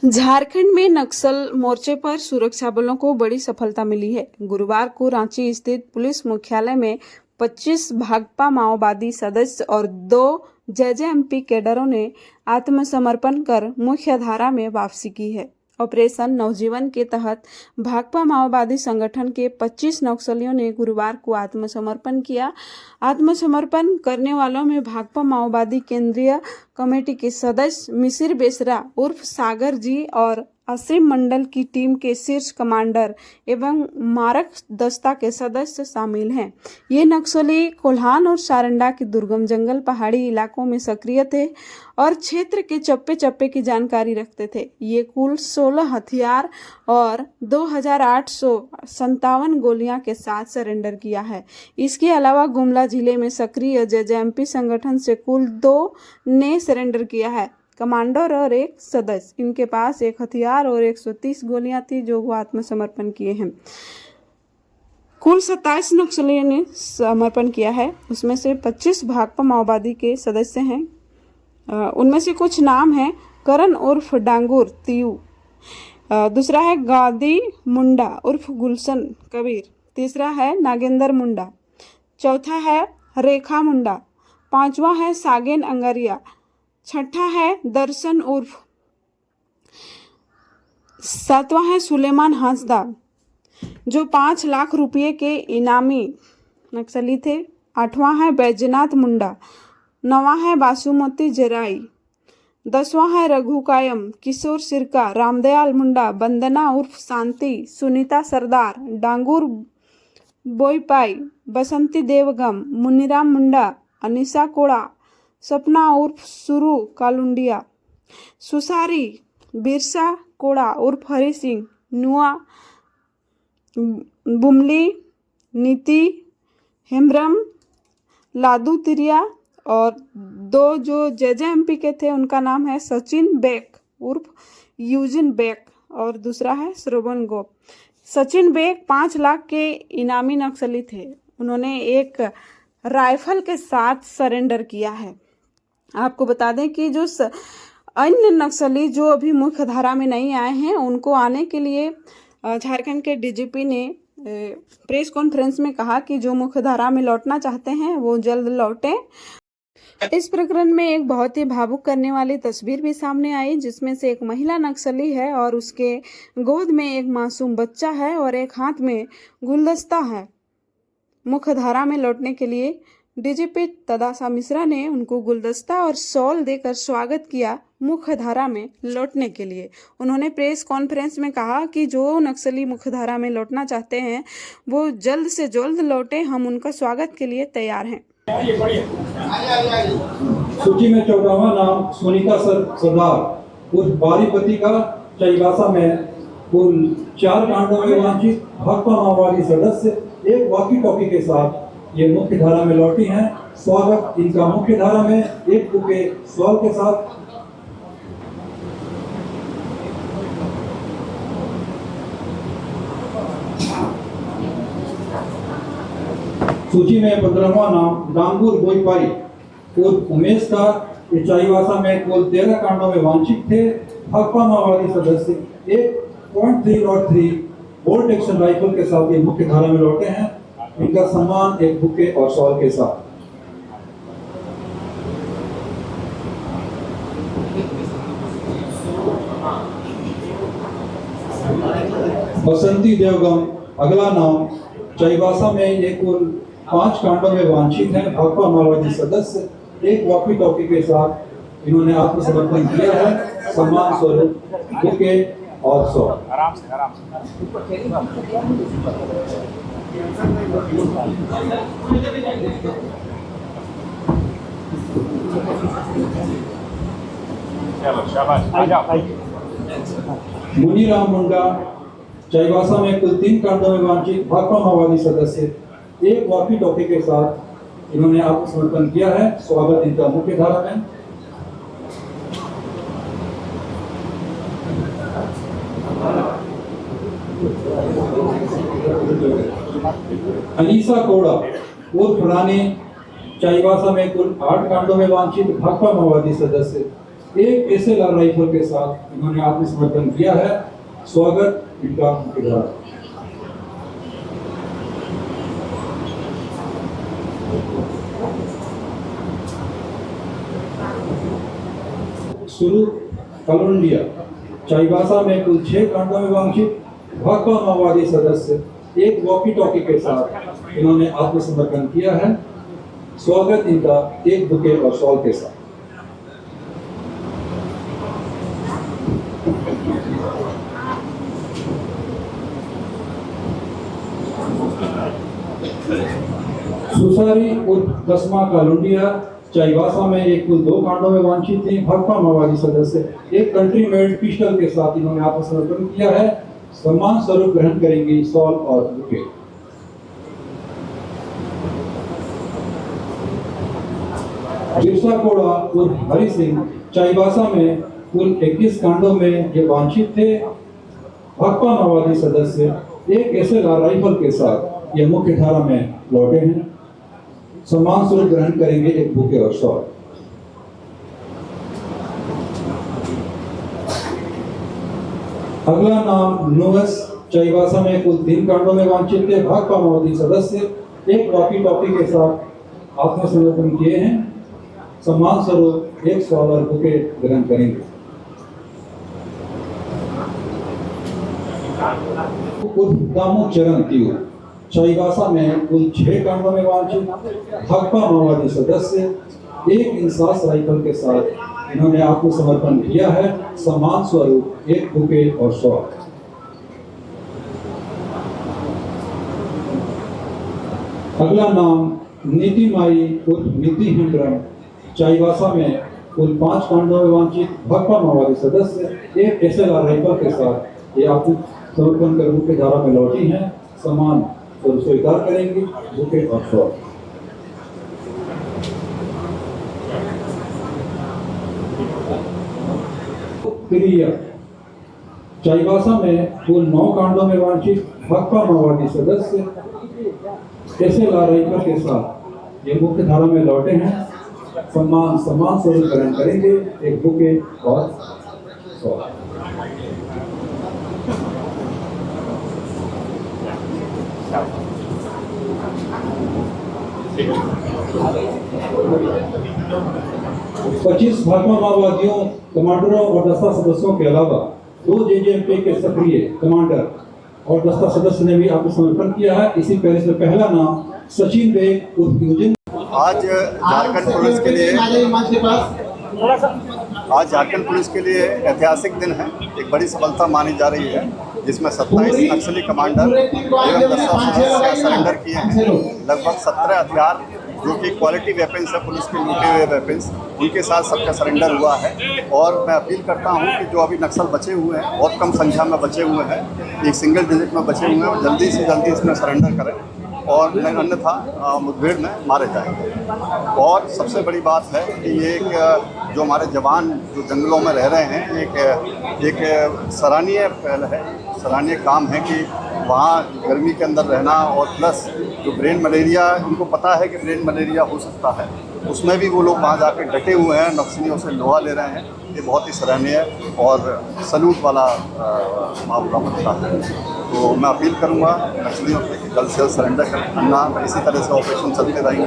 झारखंड में नक्सल मोर्चे पर सुरक्षा बलों को बड़ी सफलता मिली है। गुरुवार को रांची स्थित पुलिस मुख्यालय में 25 भाकपा माओवादी सदस्य और 2 जेजेएमपी कैडरों ने आत्मसमर्पण कर मुख्य धारा में वापसी की है। ऑपरेशन नवजीवन के तहत भाकपा माओवादी संगठन के 25 नक्सलियों ने गुरुवार को आत्मसमर्पण किया। आत्मसमर्पण करने वालों में भाकपा माओवादी केंद्रीय कमेटी के सदस्य मिसिर बेसरा उर्फ सागर जी और असीम मंडल की टीम के शीर्ष कमांडर एवं मारक दस्ता के सदस्य शामिल हैं। ये नक्सली कोल्हान और सारंडा के दुर्गम जंगल पहाड़ी इलाकों में सक्रिय थे और क्षेत्र के चप्पे चप्पे की जानकारी रखते थे। ये कुल 16 हथियार और 2857 गोलियां के साथ सरेंडर किया है। इसके अलावा गुमला जिले में सक्रिय जेजेएमपी संगठन से कुल 2 ने सरेंडर किया है, कमांडर और एक सदस्य। इनके पास एक हथियार और 130 गोलियां थी जो वो आत्मसमर्पण किए हैं। कुल 27 नक्सलियों ने समर्पण किया है, उसमें से 25 भाकपा माओवादी के सदस्य हैं। उनमें से कुछ नाम हैं करण उर्फ डांगुर तियू, दूसरा है गादी मुंडा उर्फ गुलशन कबीर, तीसरा है नागेंद्र मुंडा, चौथा है रेखा मुंडा, पांचवा है सागेन अंगारिया, छठा है दर्शन उर्फ, सातवां है सुलेमान हांसदा जो 5 लाख रुपए के इनामी नक्सली थे, आठवां है बैजनाथ मुंडा, नौवां है बासुमती जराई, 10वां है रघु कायम, किशोर सिरका, रामदयाल मुंडा, वंदना उर्फ शांति, सुनीता सरदार, डांगुर बोईपाई, बसंती देवगम, मुनीराम मुंडा, अनिशा कोड़ा, सपना उर्फ सुरु कालुंडिया, सुसारी बिरसा कोड़ा उर्फ हरि सिंह, नुआ बुमली, नीति हेम्ब्रम, लादू तिरिया और 2 जो जेजेएमपी के थे उनका नाम है सचिन बेक उर्फ यूजिन बेक और दूसरा है श्रवण गोप। सचिन बेक 5 लाख के इनामी नक्सली थे। उन्होंने एक राइफल के साथ सरेंडर किया है। आपको बता दें कि जो अन्य नक्सली जो अभी मुख्य धारा में नहीं आए हैं उनको आने के लिए झारखंड के डीजीपी ने प्रेस कॉन्फ्रेंस में कहा कि जो मुख्य धारा में लौटना चाहते हैं वो जल्द लौटें। इस प्रकरण में एक बहुत ही भावुक करने वाली तस्वीर भी सामने आई, जिसमें से एक महिला नक्सली है और उसके गोद में एक मासूम बच्चा है और एक हाथ में गुलदस्ता है। मुख्य धारा में लौटने के लिए डीजीपी तदासा मिश्रा ने उनको गुलदस्ता और शॉल देकर स्वागत किया मुख्य धारा में लौटने के लिए। उन्होंने प्रेस कॉन्फ्रेंस में कहा कि जो नक्सली मुख्य धारा में लौटना चाहते हैं वो जल्द से जल्द लौटे, हम उनका स्वागत के लिए तैयार हैं। सूची में 14वां नाम सुनीता सरदार उर्फ बारीपति का चाईबासा में कुल 4 कांडों में वांछित भाकपा माओवादी सदस्य एक वॉकी टॉकी के साथ ये मुख्य धारा में लौटी हैं। स्वागत इनका मुख्य धारा में एक बुके सवाल के साथ। सूची में 15वां नाम डांगुर बोईपाई उर्फ उमेश का चाईबासा में कुल 13 कांडों में वांछित थे। भाकपा माओवादी सदस्य 1.303 बोल्ट एक्शन राइफल के साथ ये मुख्य धारा में लौटे हैं। इनका सम्मान एक बुके और शॉल के साथ। बसंती देवगम अगला नाम चाईबासा में ये कुल 5 कांडों में वांछित हैं। भाकपा माओवादी सदस्य एक वॉकी टॉकी के साथ इन्होंने आत्मसमर्पण किया है। सम्मान स्वरूप बुके और शॉल। मुनीराम मुंडा चाईबासा में कुल 3 कांडों में वांछित भाकपा माओवादी सदस्य एक वॉकी टॉकी के साथ इन्होंने आत्मसमर्पण किया है। स्वागत इनका मुख्य धारा में। अनीसा कोड़ा उर्फ रानी चाईबासा में कुल 8 कांडों में वांछित भाकपा माओवादी सदस्य एक SLR राइफल के साथ इन्होंने आत्मसमर्पण किया है। स्वागत इनका उनके द्वारा। सुरू कलोंडिया चाईबासा में कुल 6 कांडों में वांछित भाकपा माओवादी सदस्य एक वॉकी टॉकी के साथ इन्होंने आत्मसमर्पण किया है। स्वागत इनका एक बुके और शॉल के साथ। सुसारी उर्फ कस्मा कालुंडिया चाईबासा में एक कुल 2 कांडों में वांछित थे भाकपा माओवादी सदस्य एक कंट्री मेड पिस्टल के साथ इन्होंने आत्मसमर्पण किया है। सम्मान स्वरूप ग्रहण करेंगे शॉल और बुके। बिरसा कोड़ा उर्फ हरि सिंह चाईबासा में कुल 21 कांडों में ये वांछित थे भाकपा माओवादी सदस्य एक SLR राइफल के साथ ये मुख्य धारा में लौटे हैं। सम्मान स्वरूप ग्रहण करेंगे एक बुके और शॉल। अगला नाम नोएस चाईबासा में कुल 3 कांडों में वांछित थे भाकपा माओवादी सदस्य एक वॉकी टॉकी के साथ आत्मसमर्पण किए हैं। सम्मान स्वरूप एक शॉल और बुके ग्रहण करेंगे। दामू चरण तीर चाईबासा में कुल 6 कांडों में वांछित भाकपा माओवादी सदस्य एक इंसास राइफल के साथ इन्होंने आत्मसमर्पण किया है। सम्मान स्वरूप एक बुके और शॉल। अगला नाम नीति माई उर्फ नीति हेम्ब्रम चाईबासा में कुल 5 कांडों में वांछित भाकपा माओवादी सदस्य एक SLR राइफल के साथ ये आत्मसमर्पण कर मुख्य धारा में लौटी हैं। सम्मान और स्वीकार करेंगे बुके और शॉल। क्रिया चाईबासा में कुल 9 कांडों में वांछित भाकपा माओवादी सदस्य SLR राइफल के साथ ये मुख्य धारा में लौटे हैं। सम्मान स्वरूप ग्रहण करेंगे एक बुके और शॉल। पच्चीस भाकपा माओवादियों कमांडरों और दस्ता सदस्यों के अलावा 2 JJMP के सक्रिय कमांडर और दस्ता सदस्य ने भी आत्मसमर्पण किया है। इसी फहरिस्त में पहला नाम सचिन बेग उर्फ यूजिन। आज झारखंड पुलिस के लिए ऐतिहासिक दिन है। एक बड़ी सफलता मानी जा रही है जिसमें 27 नक्सली कमांडर एवं दस्ता सदस्य सरेंडर किए हैं। लगभग 17 हथियार जो कि क्वालिटी वेपन्स है, पुलिस के लूटे हुए वेपन्स, उनके साथ सबका सरेंडर हुआ है। और मैं अपील करता हूं कि जो अभी नक्सल बचे हुए हैं, बहुत कम संख्या में बचे हुए हैं, एक सिंगल डिजिट में बचे हुए हैं, जल्दी से जल्दी इसमें सरेंडर करें और अन्यथा मुठभेड़ में मारे जाएंगे। और सबसे बड़ी बात है कि ये एक जो हमारे जवान जो जंगलों में रह रहे हैं, एक सराहनीय पहल है, सराहनीय काम है कि वहाँ गर्मी के अंदर रहना। और प्लस जो ब्रेन मलेरिया, उनको पता है कि ब्रेन मलेरिया हो सकता है, उसमें भी वो लोग वहाँ जाके डटे हुए हैं, नक्सलियों से लोहा ले रहे हैं। ये बहुत ही सराहनीय और सलूट वाला मामला बनता है। तो मैं अपील करूँगा नक्सलियों से कि जल्द से जल्द सरेंडर करना, इसी तरह से ऑपरेशन चलते रहेंगे।